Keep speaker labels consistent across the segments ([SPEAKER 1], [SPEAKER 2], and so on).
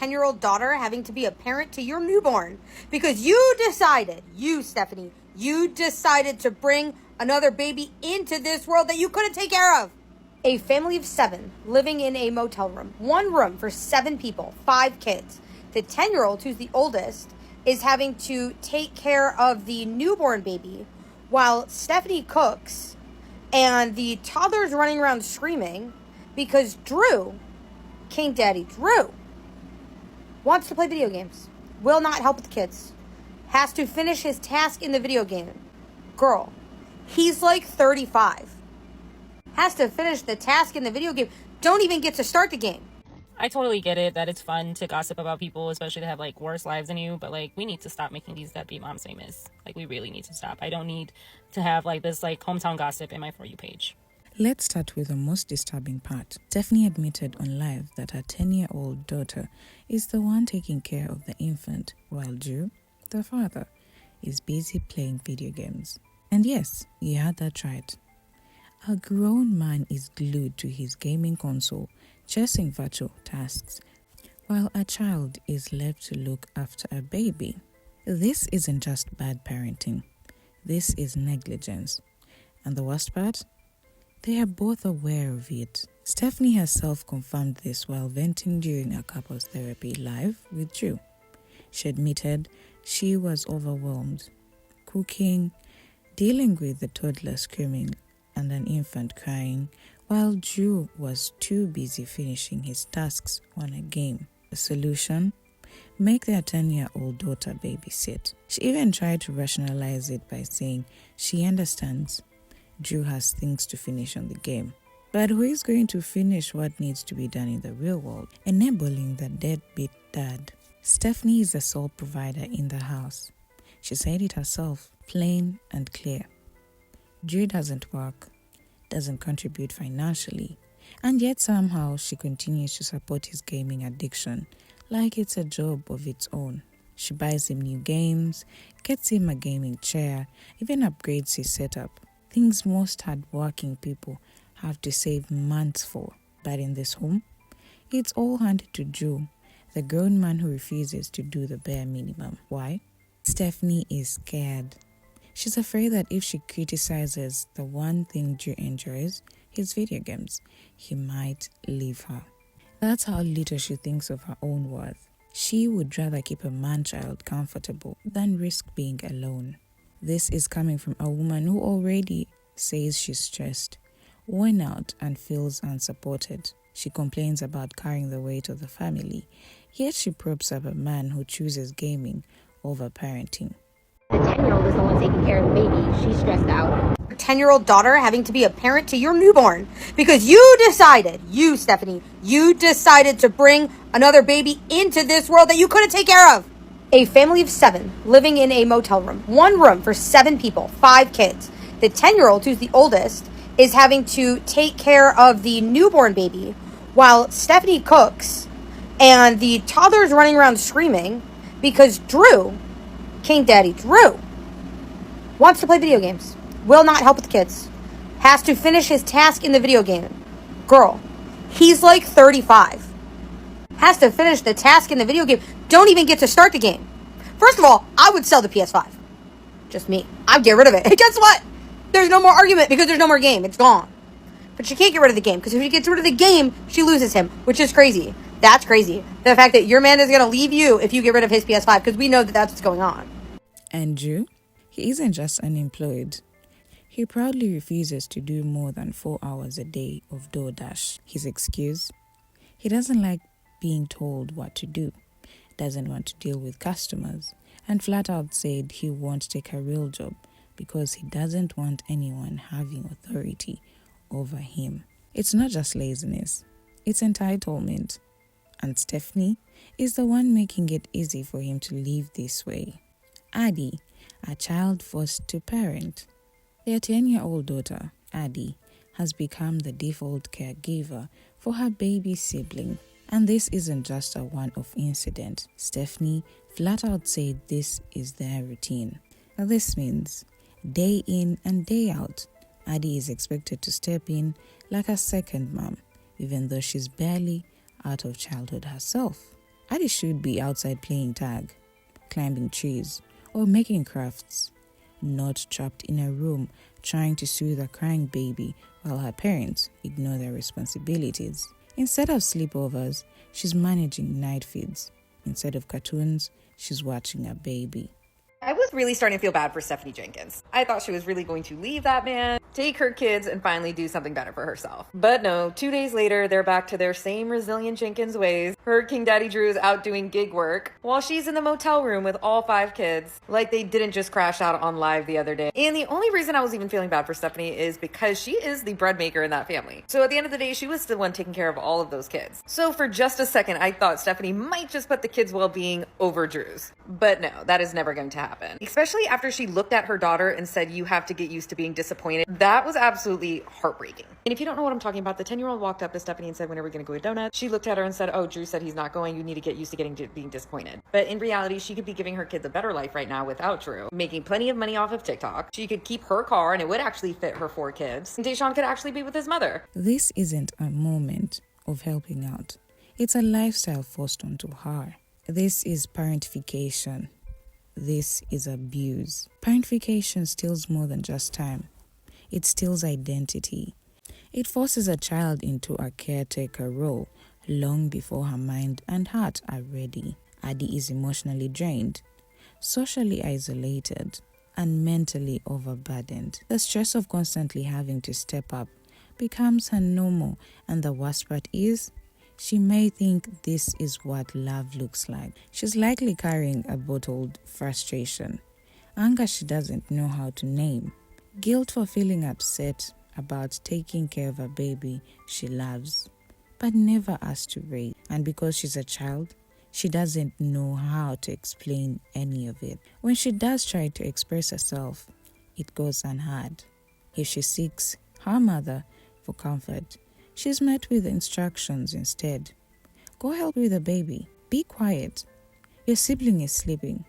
[SPEAKER 1] 10-year-old daughter having to be a parent to your newborn because you, Stephanie, you decided to bring another baby into this world that you couldn't take care of. A family of 7 living in a motel room, 1 room for 7 people, 5 kids. The 10-year-old, who's the oldest, is having to take care of the newborn baby while Stephanie cooks, and the toddler's running around screaming because King Daddy Drew, wants to play video games, will not help with the kids, has to finish his task in the video game. Girl, he's like 35. Has to finish the task in the video game, don't even get to start the game.
[SPEAKER 2] I totally get it that it's fun to gossip about people, especially to have like worse lives than you, but like we need to stop making these deadbeat moms famous. Like we really need to stop. I don't need to have like this like hometown gossip in my For You page.
[SPEAKER 3] Let's start with the most disturbing part. Stephanie admitted on live that her 10-year-old daughter is the one taking care of the infant, while Drew, the father, is busy playing video games. And yes, you heard that right. A grown man is glued to his gaming console, chasing virtual tasks, while a child is left to look after a baby. This isn't just bad parenting. This is negligence. And the worst part? They are both aware of it. Stephanie herself confirmed this while venting during a couples therapy live with Drew. She admitted she was overwhelmed, cooking, dealing with the toddler screaming and an infant crying, while Drew was too busy finishing his tasks on a game. The solution? Make their 10-year-old daughter babysit. She even tried to rationalize it by saying she understands Drew has things to finish on the game. But who is going to finish what needs to be done in the real world? Enabling the deadbeat dad. Stephanie is the sole provider in the house. She said it herself, plain and clear. Drew doesn't work, doesn't contribute financially, and yet somehow she continues to support his gaming addiction like it's a job of its own. She buys him new games, gets him a gaming chair, even upgrades his setup. Things most hard-working people have to save months for. But in this home, it's all handed to Drew, the grown man who refuses to do the bare minimum. Why? Stephanie is scared. She's afraid that if she criticizes the one thing Drew enjoys, his video games, he might leave her. That's how little she thinks of her own worth. She would rather keep a man-child comfortable than risk being alone. This is coming from a woman who already says she's stressed, worn out, and feels unsupported. She complains about carrying the weight of the family, yet she props up a man who chooses gaming over parenting.
[SPEAKER 4] The 10-year-old is the one taking care of the baby. She's stressed out.
[SPEAKER 1] Your 10-year-old daughter having to be a parent to your newborn because you, Stephanie, you decided to bring another baby into this world that you couldn't take care of. A family of 7 living in a motel room, 1 room for 7 people, 5 kids. The 10-year-old, who's the oldest, is having to take care of the newborn baby while Stephanie cooks, and the toddler's running around screaming because King Daddy Drew, wants to play video games, will not help with the kids, has to finish his task in the video game. Girl, he's like 35. Has to finish the task in the video game, don't even get to start the game. First of all, I would sell the PS5. Just me. I'd get rid of it. Hey, guess what? There's no more argument because there's no more game. It's gone. But she can't get rid of the game because if she gets rid of the game, she loses him, which is crazy. That's crazy. The fact that your man is going to leave you if you get rid of his PS5, because we know that that's what's going on.
[SPEAKER 3] And Drew? He isn't just unemployed. He proudly refuses to do more than 4 hours a day of DoorDash. His excuse? He doesn't like being told what to do, doesn't want to deal with customers, and flat out said he won't take a real job because he doesn't want anyone having authority over him. It's not just laziness, it's entitlement. And Stephanie is the one making it easy for him to live this way. Addie, a child forced to parent. Their 10-year-old daughter, Addie, has become the default caregiver for her baby sibling. And this isn't just a one-off incident. Stephanie flat out said this is their routine. Now this means day in and day out, Addie is expected to step in like a second mom, even though she's barely out of childhood herself. Addie should be outside playing tag, climbing trees, or making crafts, not trapped in a room trying to soothe a crying baby while her parents ignore their responsibilities. Instead of sleepovers, she's managing night feeds. Instead of cartoons, she's watching a baby.
[SPEAKER 5] I was really starting to feel bad for Stephanie Jenkins. I thought she was really going to leave that man, take her kids, and finally do something better for herself. But no, 2 days later, they're back to their same resilient Jenkins ways. Her King Daddy Drew is out doing gig work, while she's in the motel room with all 5 kids, like they didn't just crash out on live the other day. And the only reason I was even feeling bad for Stephanie is because she is the bread maker in that family. So at the end of the day, she was the one taking care of all of those kids. So for just a second, I thought Stephanie might just put the kids' well-being over Drew's. But no, that is never going to happen. Especially after she looked at her daughter and said, "You have to get used to being disappointed." That was absolutely heartbreaking. And if you don't know what I'm talking about, the 10-year-old walked up to Stephanie and said, "When are we going to go to donuts?" She looked at her and said, "Oh, Drew said he's not going. You need to get used to being disappointed." But in reality, she could be giving her kids a better life right now without Drew, making plenty of money off of TikTok. She could keep her car and it would actually fit her 4 kids. And Deshaun could actually be with his mother.
[SPEAKER 3] This isn't a moment of helping out. It's a lifestyle forced onto her. This is parentification. This is abuse. Parentification steals more than just time. It steals identity. It forces a child into a caretaker role long before her mind and heart are ready. Addie is emotionally drained, socially isolated, and mentally overburdened. The stress of constantly having to step up becomes her normal, and the worst part is, she may think this is what love looks like. She's likely carrying a bottled frustration, anger she doesn't know how to name, guilt for feeling upset about taking care of a baby she loves, but never asked to raise. And because she's a child, she doesn't know how to explain any of it. When she does try to express herself, it goes unheard. If she seeks her mother for comfort, she's met with instructions instead. Go help with the baby. Be quiet. Your sibling is sleeping.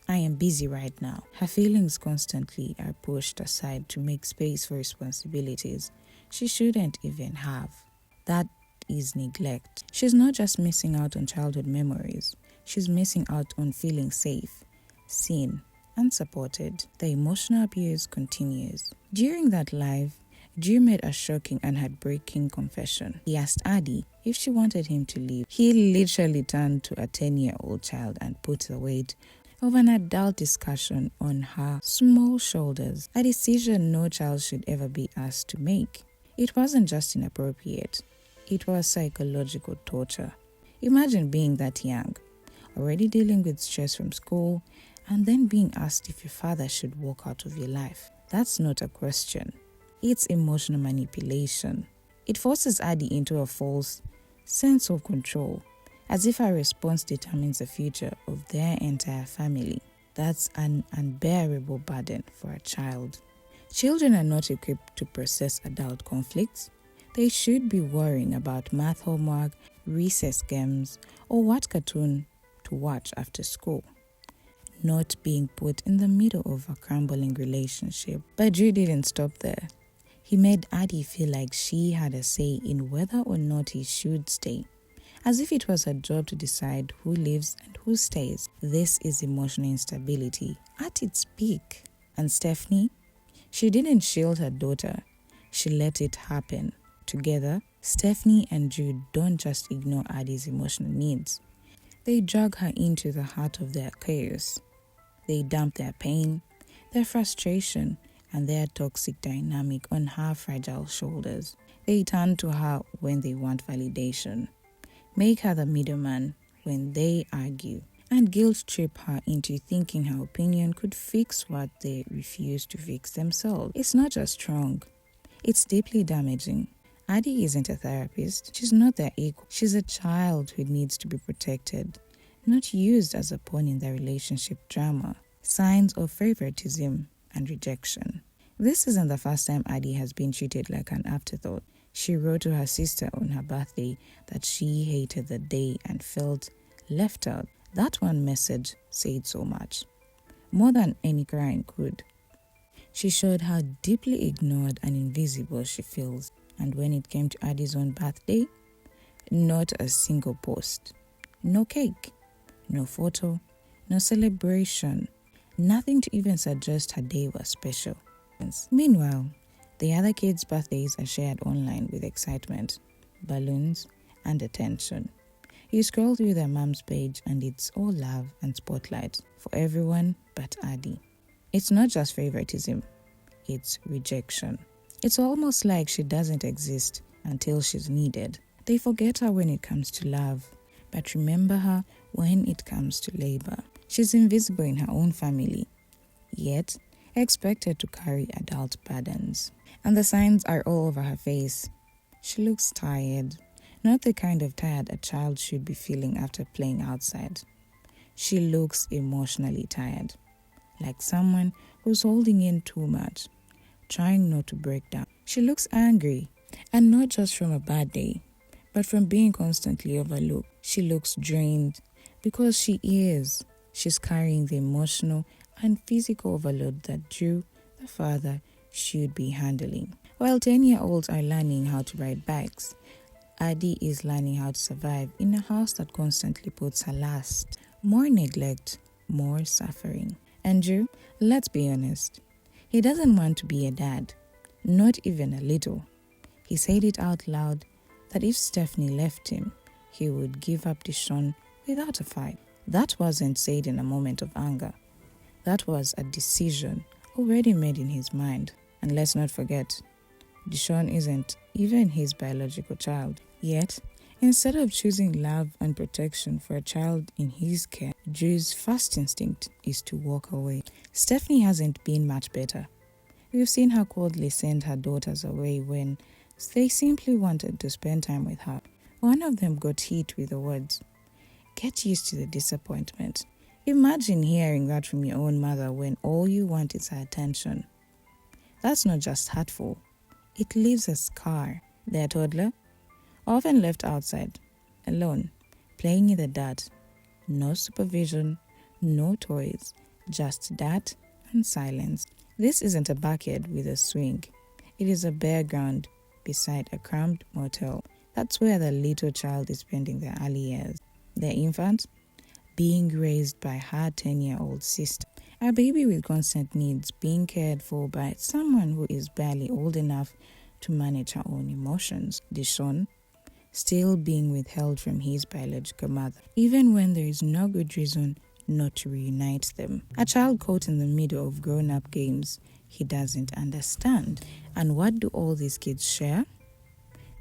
[SPEAKER 3] I am busy right now. Her feelings constantly are pushed aside to make space for responsibilities she shouldn't even have. That is neglect. She's not just missing out on childhood memories. She's missing out on feeling safe, seen, and supported. The emotional abuse continues. During that live, Drew made a shocking and heartbreaking confession. He asked Addie if she wanted him to leave. He literally turned to a 10-year-old child and put the weight of an adult discussion on her small shoulders, a decision no child should ever be asked to make. It wasn't just inappropriate, it was psychological torture. Imagine being that young, already dealing with stress from school, and then being asked if your father should walk out of your life. That's not a question. It's emotional manipulation. It forces Addie into a false sense of control, as if her response determines the future of their entire family. That's an unbearable burden for a child. Children are not equipped to process adult conflicts. They should be worrying about math homework, recess games, or what cartoon to watch after school, not being put in the middle of a crumbling relationship. But Drew didn't stop there. He made Addie feel like she had a say in whether or not he should stay, as if it was her job to decide who lives and who stays. This is emotional instability at its peak. And Stephanie, she didn't shield her daughter, she let it happen. Together, Stephanie and Drew don't just ignore Addie's emotional needs. They drag her into the heart of their chaos. They dump their pain, their frustration, and their toxic dynamic on her fragile shoulders. They turn to her when they want validation, make her the middleman when they argue, and guilt trip her into thinking her opinion could fix what they refuse to fix themselves. It's not just wrong, it's deeply damaging. Addie isn't a therapist. She's not their equal. She's a child who needs to be protected, not used as a pawn in the relationship drama. Signs of favoritism and rejection. This isn't the first time Addie has been treated like an afterthought. She wrote to her sister on her birthday that she hated the day and felt left out. That one message said so much, more than any crying could. She showed how deeply ignored and invisible she feels. And when it came to Addie's own birthday, not a single post, No cake, no photo, no celebration, nothing to even suggest her day was special. Meanwhile, the other kids' birthdays are shared online with excitement, balloons, and attention. You scroll through their mom's page and it's all love and spotlight for everyone but Addie. It's not just favoritism, it's rejection. It's almost like she doesn't exist until she's needed. They forget her when it comes to love, but remember her when it comes to labor. She's invisible in her own family, yet expected to carry adult burdens. And the signs are all over her face. She looks tired, not the kind of tired a child should be feeling after playing outside. She looks emotionally tired, like someone who's holding in too much, trying not to break down. She looks angry, and not just from a bad day, but from being constantly overlooked. She looks drained because she is. She's carrying the emotional and physical overload that Drew, the father, should be handling. While 10-year-olds are learning how to ride bikes, Addie is learning how to survive in a house that constantly puts her last. More neglect, more suffering. And Drew, let's be honest, he doesn't want to be a dad, not even a little. He said it out loud that if Stephanie left him, he would give up Deshaun without a fight. That wasn't said in a moment of anger. That was a decision already made in his mind. And let's not forget, Deshaun isn't even his biological child. Yet, instead of choosing love and protection for a child in his care, Drew's first instinct is to walk away. Stephanie hasn't been much better. We've seen her coldly send her daughters away when they simply wanted to spend time with her. One of them got hit with the words, "Get used to the disappointment." Imagine hearing that from your own mother when all you want is her attention. That's not just hurtful. It leaves a scar. Their toddler, often left outside, alone, playing in the dirt. No supervision, no toys, just dirt and silence. This isn't a backyard with a swing. It is a bare ground beside a cramped motel. That's where the little child is spending their early years. Their infant, being raised by her 10-year-old sister. A baby with constant needs being cared for by someone who is barely old enough to manage her own emotions. Deshaun, still being withheld from his biological mother, even when there is no good reason not to reunite them. A child caught in the middle of grown-up games he doesn't understand. And what do all these kids share?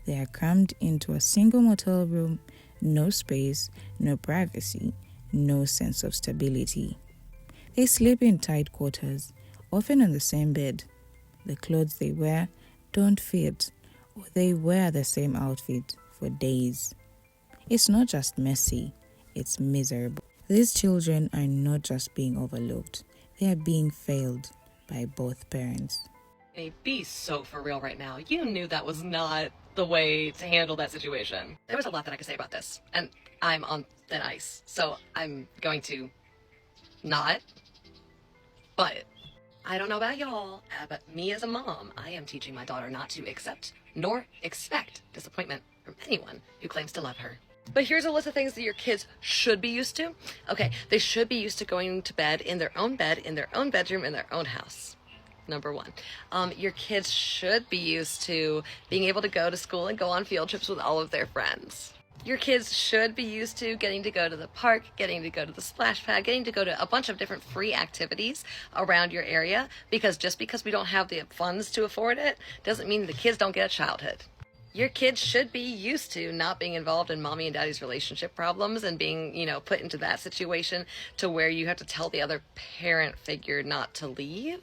[SPEAKER 3] They are crammed into a single motel room, no space, no privacy, no sense of stability. They sleep in tight quarters, often on the same bed. The clothes they wear don't fit, or they wear the same outfit for days. It's not just messy, it's miserable. These children are not just being overlooked, they are being failed by both parents.
[SPEAKER 6] Hey, be so for real right now. You knew that was not the way to handle that situation. There was a lot that I could say about this, and I'm on thin ice, so I'm going to not. But I don't know about y'all, but me as a mom, I am teaching my daughter not to accept nor expect disappointment from anyone who claims to love her. But here's a list of things that your kids should be used to. Okay, they should be used to going to bed, in their own bedroom, in their own house. Number one. Your kids should be used to being able to go to school and go on field trips with all of their friends. Your kids should be used to getting to go to the park, getting to go to the splash pad, getting to go to a bunch of different free activities around your area, because just because we don't have the funds to afford it doesn't mean the kids don't get a childhood. Your kids should be used to not being involved in mommy and daddy's relationship problems and being, put into that situation to where you have to tell the other parent figure not to leave.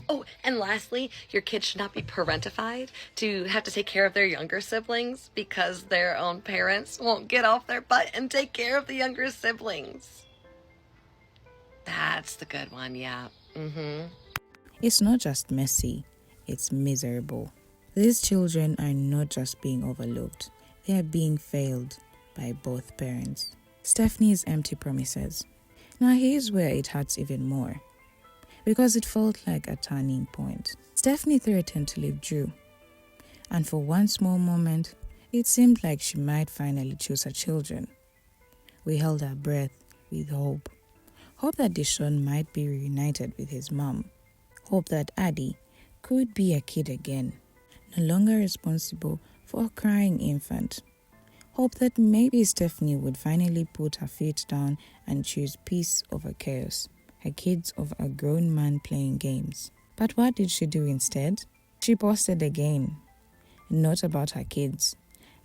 [SPEAKER 6] Oh, and lastly, your kids should not be parentified to have to take care of their younger siblings because their own parents won't get off their butt and take care of the younger siblings. That's the good one, yeah.
[SPEAKER 3] It's not just messy, it's miserable. These children are not just being overlooked, they are being failed by both parents. Stephanie's empty promises. Now here's where it hurts even more, because it felt like a turning point. Stephanie threatened to leave Drew, and for one small moment, it seemed like she might finally choose her children. We held our breath with hope. Hope that Deshaun might be reunited with his mom. Hope that Addie could be a kid again, no longer responsible for a crying infant. Hope that maybe Stephanie would finally put her feet down and choose peace over chaos, her kids over a grown man playing games. But what did she do instead? She posted again. Not about her kids,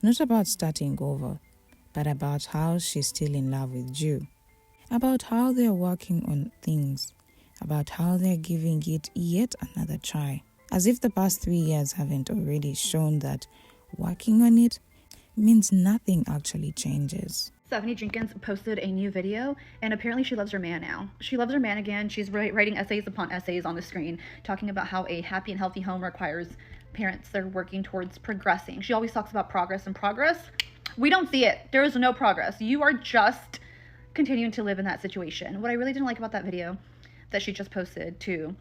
[SPEAKER 3] not about starting over, but about how she's still in love with Drew, about how they're working on things, about how they're giving it yet another try, as if the past 3 years haven't already shown that working on it means nothing actually changes.
[SPEAKER 7] Stephanie Jenkins posted a new video, and apparently she loves her man now. She loves her man again. She's writing essays upon essays on the screen, talking about how a happy and healthy home requires parents that are working towards progressing. She always talks about progress and progress. We don't see it. There is no progress. You are just continuing to live in that situation. What I really didn't like about that video that she just posted too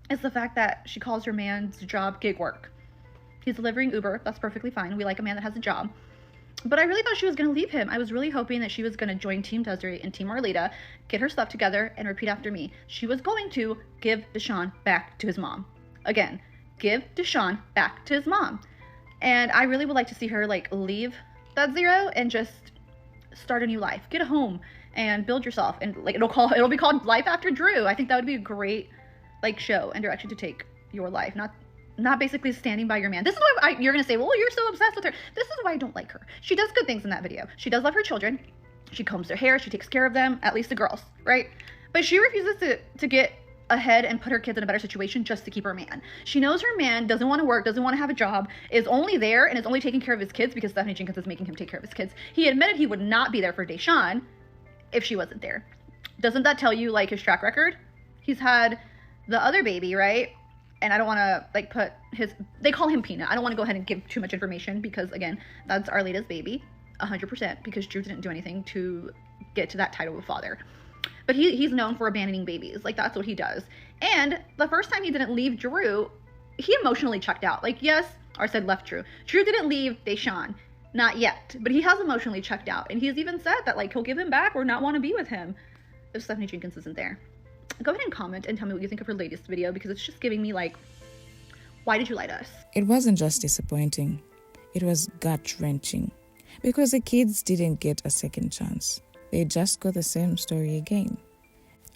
[SPEAKER 7] is the fact that she calls her man's job gig work. He's delivering Uber. That's perfectly fine. We like a man that has a job. But I really thought she was going to leave him. I was really hoping that she was going to join Team Desiree and Team Arlita, get her stuff together, and repeat after me. She was going to give Deshaun back to his mom. Again, give Deshaun back to his mom. And I really would like to see her leave that zero and just start a new life. Get a home and build yourself. And it'll be called Life After Drew. I think that would be a great show and direction to take your life. Not basically standing by your man. This is why you're going to say, well, you're so obsessed with her. This is why I don't like her. She does good things in that video. She does love her children. She combs their hair. She takes care of them, at least the girls, right? But she refuses to get ahead and put her kids in a better situation just to keep her man. She knows her man doesn't want to work, doesn't want to have a job, is only there and is only taking care of his kids because Stephanie Jenkins is making him take care of his kids. He admitted he would not be there for Deshaun if she wasn't there. Doesn't that tell you his track record? He's had the other baby, right? And I don't want to they call him Peanut. I don't want to go ahead and give too much information because, again, that's Arlita's baby, 100%, because Drew didn't do anything to get to that title of father. But he's known for abandoning babies. That's what he does. And the first time he didn't leave Drew, he emotionally checked out. Yes, or said left Drew. Drew didn't leave Deshaun. Not yet. But he has emotionally checked out. And he's even said that, he'll give him back or not want to be with him if Stephanie Jenkins isn't there. Go ahead and comment and tell me what you think of her latest video, because it's just giving me why did you lie to us?
[SPEAKER 3] It wasn't just disappointing, it was gut-wrenching, because the kids didn't get a second chance. They just got the same story again,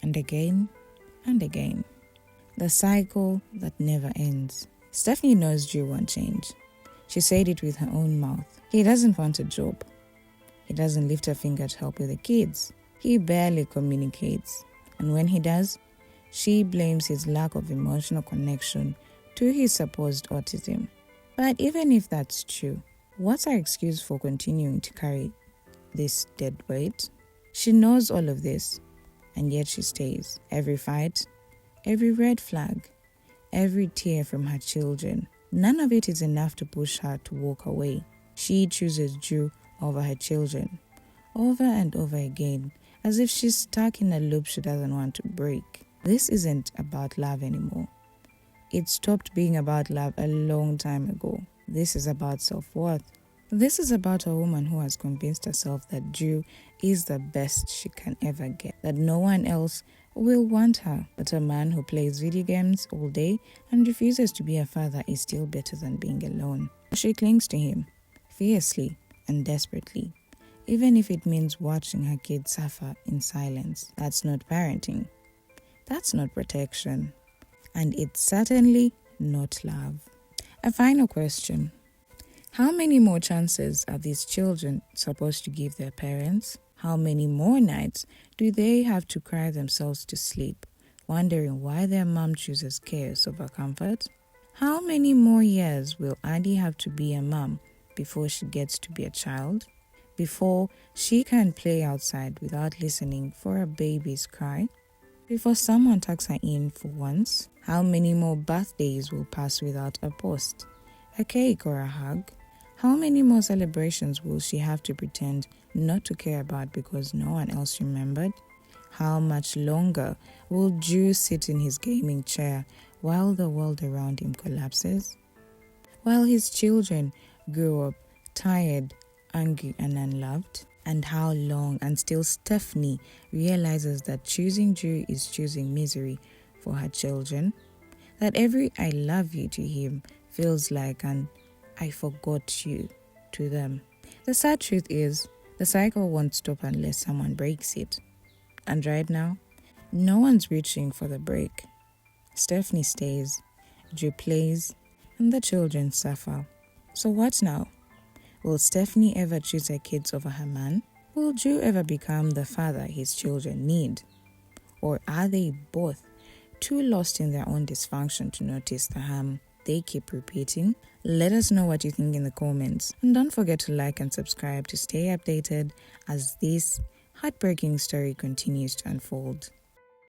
[SPEAKER 3] and again, and again. The cycle that never ends. Stephanie knows Drew won't change. She said it with her own mouth. He doesn't want a job. He doesn't lift a finger to help with the kids. He barely communicates. And when he does, she blames his lack of emotional connection to his supposed autism. But even if that's true, what's her excuse for continuing to carry this dead weight? She knows all of this, and yet she stays. Every fight, every red flag, every tear from her children, none of it is enough to push her to walk away. She chooses Drew over her children, over and over again, as if she's stuck in a loop she doesn't want to break. This isn't about love anymore. It stopped being about love a long time ago. This is about self-worth. This is about a woman who has convinced herself that Drew is the best she can ever get, that no one else will want her, that a man who plays video games all day and refuses to be a father is still better than being alone. She clings to him, fiercely and desperately, even if it means watching her kids suffer in silence. That's not parenting. That's not protection. And it's certainly not love. A final question. How many more chances are these children supposed to give their parents? How many more nights do they have to cry themselves to sleep, wondering why their mom chooses chaos over comfort? How many more years will Addie have to be a mom before she gets to be a child? Before she can play outside without listening for a baby's cry? Before someone tucks her in for once? How many more birthdays will pass without a post, a cake or a hug? How many more celebrations will she have to pretend not to care about because no one else remembered? How much longer will Drew sit in his gaming chair while the world around him collapses? While his children grow up tired, angry and unloved? and how long until Stephanie realizes that choosing Drew is choosing misery for her children? That every I love you to him feels like an I forgot you to them. The sad truth is, the cycle won't stop unless someone breaks it. And right now, no one's reaching for the break. Stephanie stays, Drew plays, and the children suffer. So what now? Will Stephanie ever choose her kids over her man? Will Drew ever become the father his children need? Or are they both too lost in their own dysfunction to notice the harm they keep repeating? Let us know what you think in the comments. And don't forget to like and subscribe to stay updated as this heartbreaking story continues to unfold.